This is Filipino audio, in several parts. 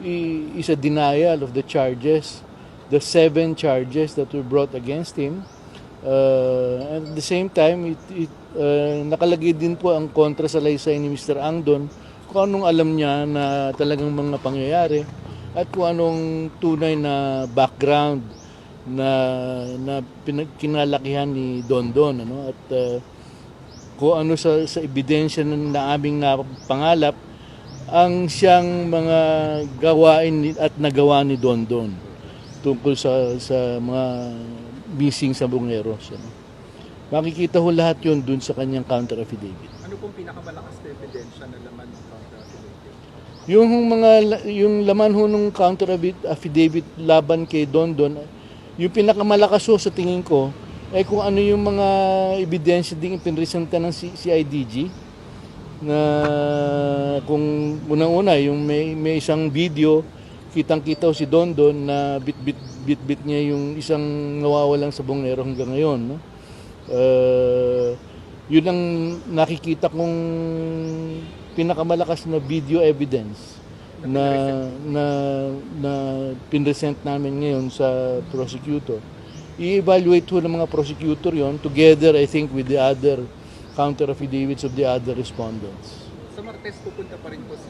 is a denial of the charges, the 7 charges that were brought against him. And at the same time, nakalagay din po ang kontra sa laysay ni Mr. Ang doon kung anong alam niya na talagang mga pangyayari at kung anong tunay na background na kinalakihan ni Don Don, ano, at kung ano sa ebidensya na aming napangalap ang siyang mga gawain at nagawa ni Don Don tungkol sa mga missing sa Bungeros. Ano. Makikita ho lahat yun dun sa kanyang counter affidavit. Ano pong pinakamalakas na ebidensya na laman ng counter affidavit? Yung laman ho ng counter affidavit laban kay Don Don, yung pinakamalakas ho sa tingin ko ay kung ano yung mga ebidensya ding ipinresenta ng CIDG na kung unang-una yung may isang video kitang-kita si Don Don na bit niya yung isang nawawalang sa Bungero hanggang ngayon, no? Yun ang nakikita kong pinakamalakas na video evidence na pinresent namin ngayon sa prosecutor. I-evaluate ho ng mga prosecutor yon together, I think, with the other counter affidavits of the other respondents. Sa Martes pupunta pa rin po si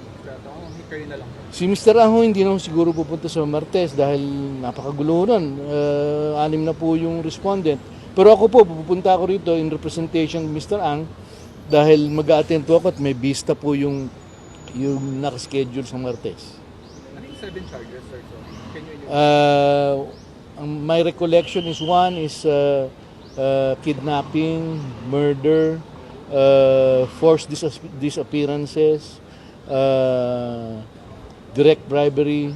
Hikari na lang. Si Mr. Ang hindi na siguro pupunta sa Martes dahil napakagulo nun. 6 na po yung respondent. Pero ako po, pupunta ako rito in representation of Mr. Ang dahil mag-a-attend po ako at may vista po yung nakaschedule sa Martes. Ano yung 7 charges, sir? So, can you My recollection is one is kidnapping, murder, forced disappearances, direct bribery,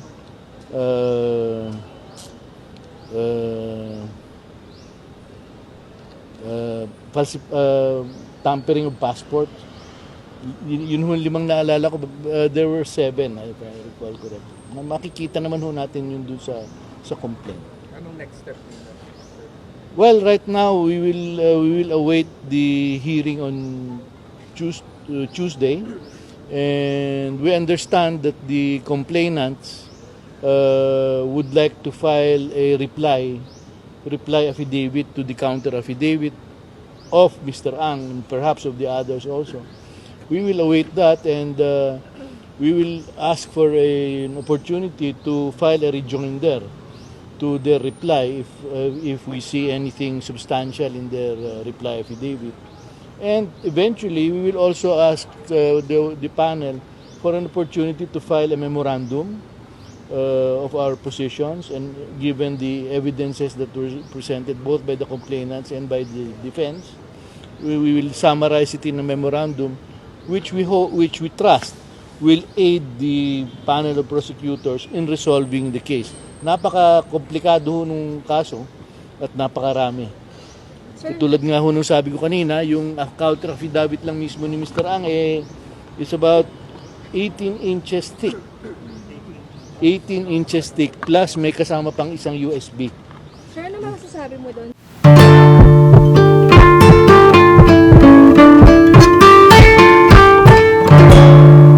tampering of passport. Yun yung 5 naalala ko. There were 7, if I recall correctly. Makikita naman ho natin yun dun sa complaint. Anong next step nila? Well, right now we will await the hearing on Tuesday, and we understand that the complainants would like to file a reply affidavit to the counter affidavit of Mr. Ang and perhaps of the others also. We will await that, and we will ask for an opportunity to file a rejoinder to their reply if we see anything substantial in their reply affidavit. And eventually, we will also ask the panel for an opportunity to file a memorandum of our positions, and given the evidences that were presented both by the complainants and by the defense, we will summarize it in a memorandum which we trust will aid the panel of prosecutors in resolving the case. Napaka-komplikado ho nung kaso at napakarami. Tulad nga ho nung sabi ko kanina, yung counter affidavit lang mismo ni Mr. Ang is about 18 inches thick. 18 inches thick plus may kasama pang isang USB. Sir, ano masasabi mo doon